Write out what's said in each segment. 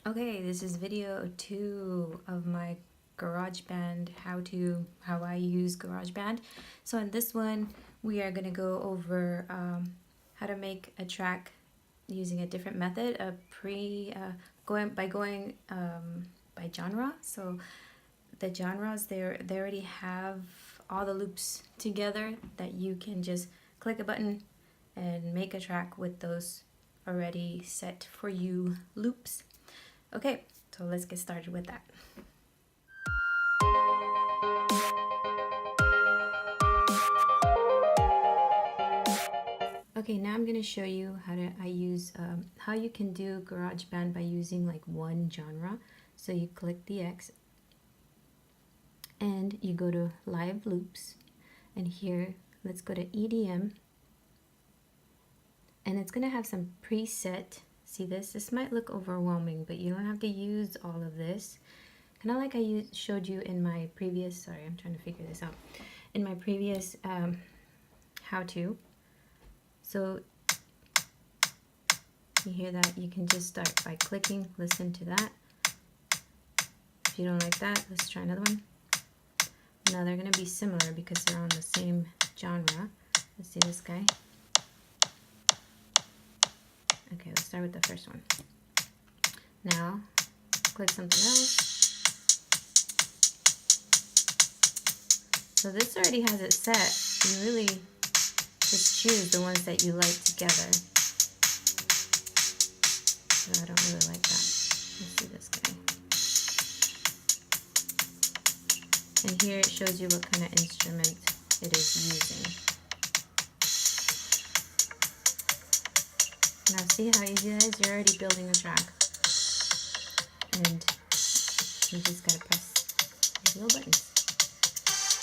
Okay, this is video 2 of my GarageBand how I use GarageBand. So in this one, we are gonna go over how to make a track using a different method, going by genre. So the genres they already have all the loops together that you can just click a button and make a track with those already set for you loops. Okay, so let's get started with that. Okay, now I'm going to show you how you can do GarageBand by using like one genre. So you click the X and you go to Live Loops, and here let's go to EDM, and it's going to have some preset. See this? This might look overwhelming, but you don't have to use all of this. Kind of like I showed you in my previous, sorry, I'm trying to figure this out, in my previous how-to. So you hear that? You can just start by clicking, listen to that. If you don't like that, let's try another one. Now they're going to be similar because they're on the same genre. Let's see this guy. Okay, let's start with the first one. Now, click something else. So this already has it set. You really just choose the ones that you like together. So I don't really like that. Let's see this guy. And here it shows you what kind of instrument it is using. Now see how easy that is? You're already building a track. And you just gotta press these little buttons.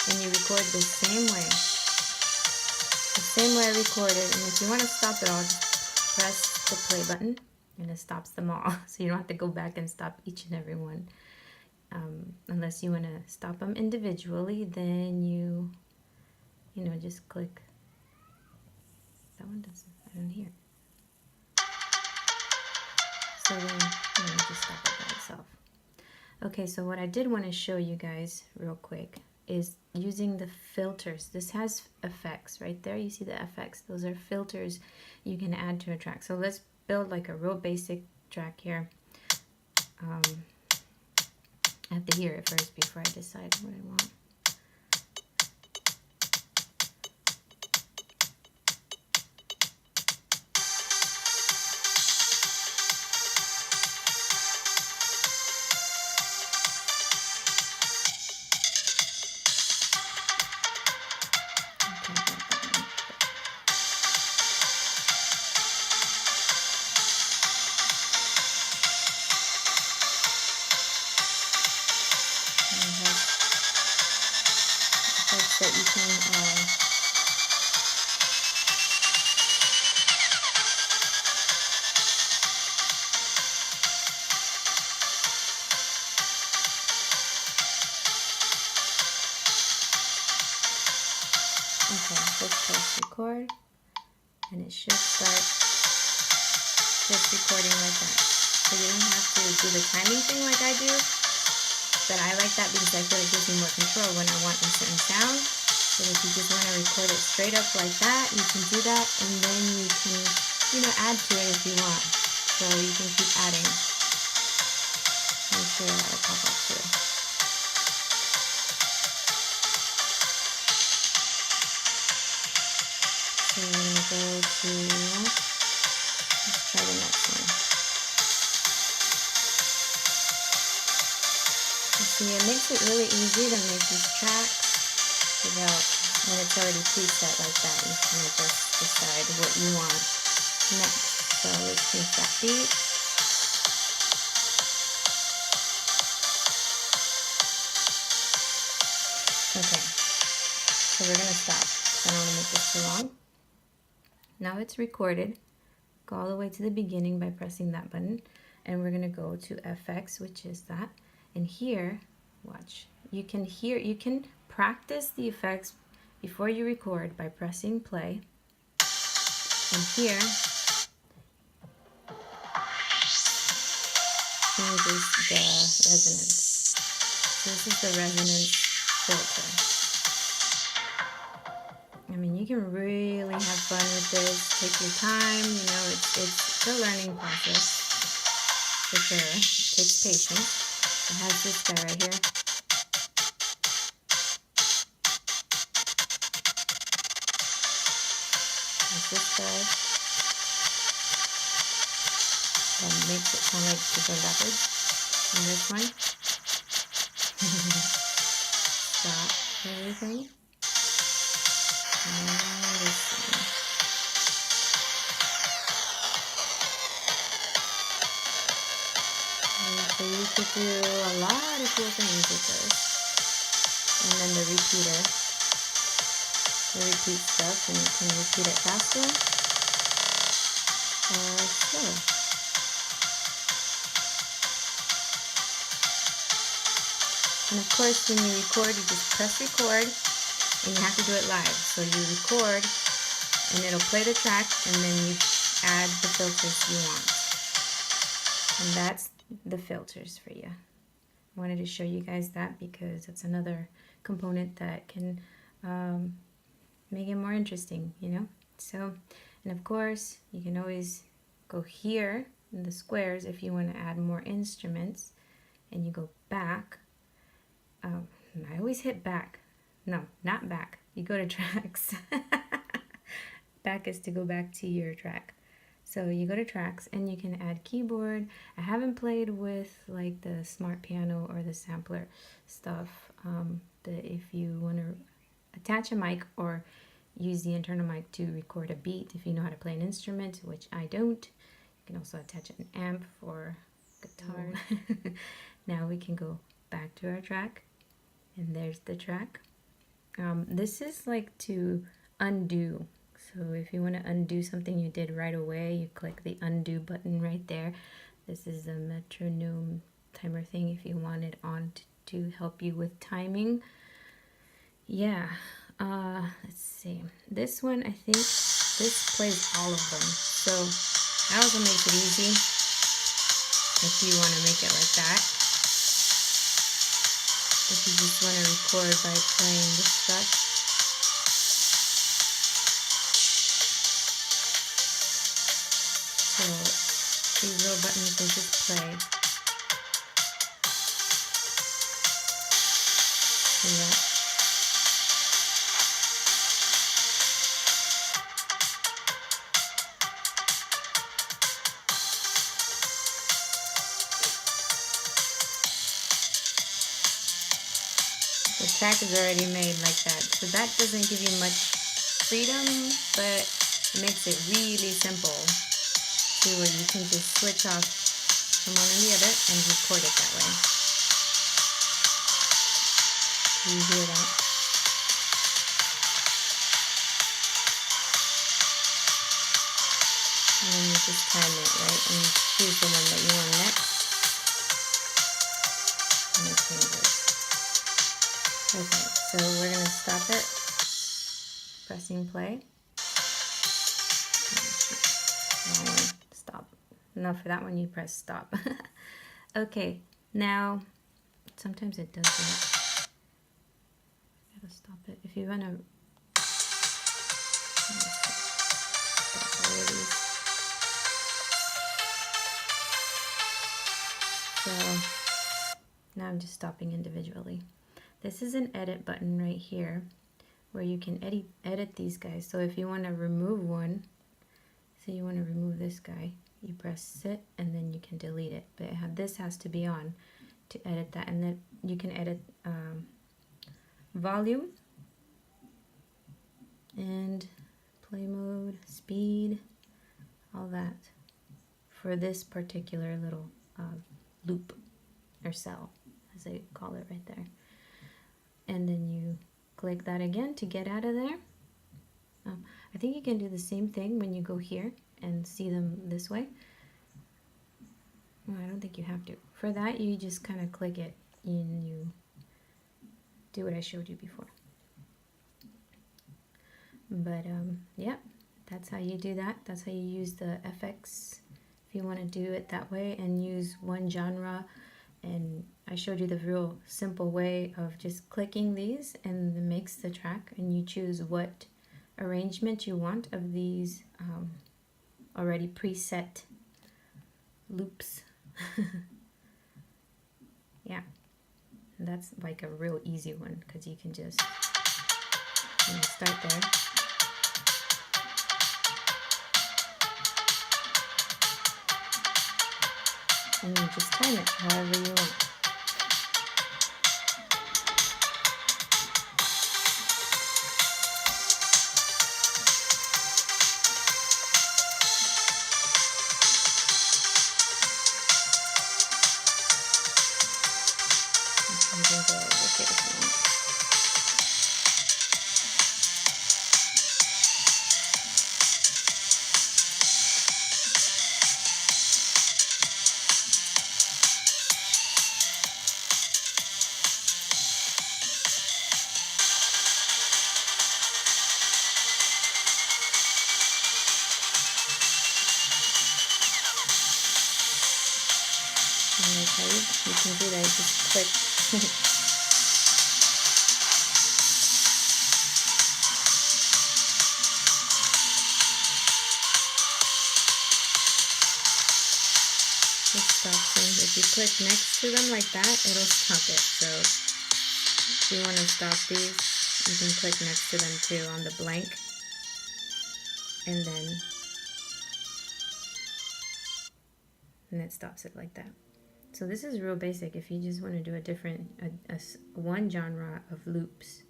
And you record the same way. The same way I recorded. And if you want to stop it all, just press the play button and it stops them all. So you don't have to go back and stop each and every one. Unless you want to stop them individually, then you just click. That one doesn't, I don't hear it. So then just stop it by itself. Okay, so what I did want to show you guys real quick is using the filters. This has effects right there. You see the effects? Those are filters you can add to a track. So let's build like a real basic track here. I have to hear it first before I decide what I want. That you can okay, let's press record and it should start just recording like that. So you don't have to do the timing thing like I do, but I like that because I feel it gives me more control when I want a certain sound. But if you just want to record it straight up like that, you can do that, and then you can, add to it if you want. So you can keep adding. Make sure that'll pop up too. So we're going to go to, let's try the next one. You see, it makes it really easy to make these tracks without, when it's already preset like that. You kind of just decide what you want next. So let's change that beat. Okay, so we're going to stop. I don't want to make this too long. Now it's recorded. Go all the way to the beginning by pressing that button. And we're going to go to FX, which is that. And here, watch, you can practice the effects before you record by pressing play. And here, changes the resonance. So this is the resonance filter. I mean, you can really have fun with this. Take your time, you know, it's a learning process for sure. It takes patience. It has this guy right here. That's this guy. That makes it sound like it's going backwards. And this one. Stop everything. And this one. So you could do a lot of cool things with this. And then the repeater. The repeat stuff, and you can repeat it faster or slower. And of course, when you record, you just press record, and you have to do it live. So you record, and it'll play the track, and then you add the filters you want. And that's the filters for you. I wanted to show you guys that because it's another component that can make it more interesting, you know. So, and of course, you can always go here in the squares if you want to add more instruments, and you go back. I always hit back. No, not back. You go to tracks. Back is to go back to your track. So you go to tracks and you can add keyboard. I haven't played with like the smart piano or the sampler stuff, but if you want to attach a mic or use the internal mic to record a beat, if you know how to play an instrument, which I don't, you can also attach an amp for guitar. Now we can go back to our track, and there's the track. This is like to undo. So if you want to undo something you did right away, you click the undo button right there. This is a metronome timer thing if you want it on to help you with timing. Yeah, let's see. This one, I think this plays all of them. So that also makes it easy if you want to make it like that. If you just want to record by playing this stuff. So these little buttons will just play. See that? The track is already made like that, so that doesn't give you much freedom, but it makes it really simple to where you can just switch off from one to the other and record it that way. Do you hear that? And then you just time it, right? And choose the one that you want next. And it changes. Okay, so we're going to stop it. Pressing play. Stop. No, for that one you press stop. Okay, now sometimes it does that. Gotta stop it. If you want to stop all of these. So now I'm just stopping individually. This is an edit button right here where you can edit these guys. So if you want to remove one, say you want to remove this guy, you press it and then you can delete it. But this has to be on to edit that, and then you can edit volume and play mode, speed, all that for this particular little loop or cell, as they call it right there. And then you click that again to get out of there. I think you can do the same thing when you go here and see them this way. Well, I don't think you have to. For that, you just kind of click it and you do what I showed you before. But yeah, that's how you do that. That's how you use the FX. If you want to do it that way and use one genre. And I showed you the real simple way of just clicking these and it makes the track, and you choose what arrangement you want of these already preset loops. Yeah, and that's like a real easy one because you can just start there. And then just time it however you want. You can go look at it if you want. Okay, you can do that, just click. Just stops them. If you click next to them like that, it'll stop it. So if you want to stop these, you can click next to them too on the blank, and it stops it like that. So this is real basic. If you just want to do a different, one genre of loops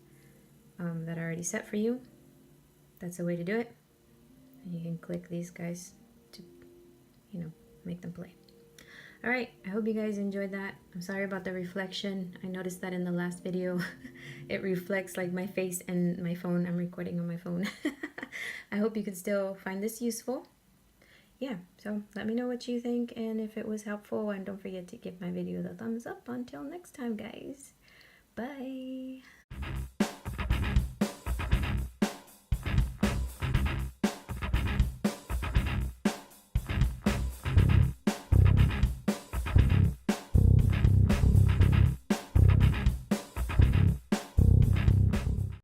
that are already set for you, that's the way to do it. And you can click these guys to, make them play. All right, I hope you guys enjoyed that. I'm sorry about the reflection. I noticed that in the last video, it reflects like my face and my phone. I'm recording on my phone. I hope you could still find this useful. Yeah, so let me know what you think and if it was helpful, and don't forget to give my video the thumbs up. Until next time, guys. Bye.